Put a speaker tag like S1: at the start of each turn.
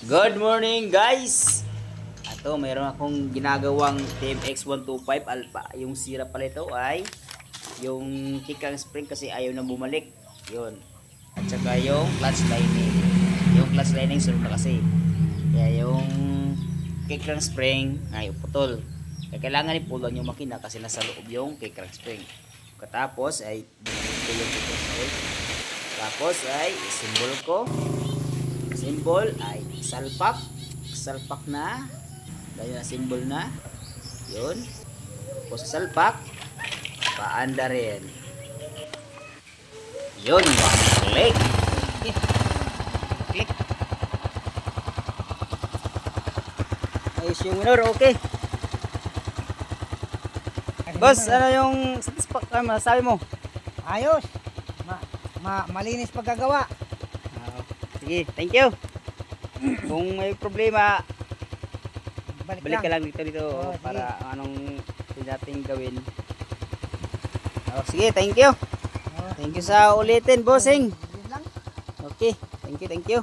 S1: Good morning guys! Ato, mayroon akong ginagawang TMX125 Alpha. Yung sira pala ito ay yung kickang spring kasi ayaw na bumalik. Yun. At saka yung clutch lining. Yung clutch lining sunod na kasi. Kaya yung kickang spring ay putol. Kaya kailangan ipulan yung makina kasi nasa loob yung kickang spring. Katapos ay ito yung kickang spring. Tapos ay isimbol ko. Symbol ay salpak na dahil na symbol na yun tapos sa salpak paanda rin yun one click click ayos yung minor. Okay boss, ano yung masasabi mo?
S2: Ayos. Malinis paggagawa.
S1: Sige, thank you. Kung may problema, balik ka
S2: lang.
S1: lang dito
S2: Oh,
S1: para anong nating gawin. Oh, sige, thank you.
S2: Oh,
S1: Thank you sa ulitin, bossing.
S2: yun lang.
S1: Okay, thank you, thank you.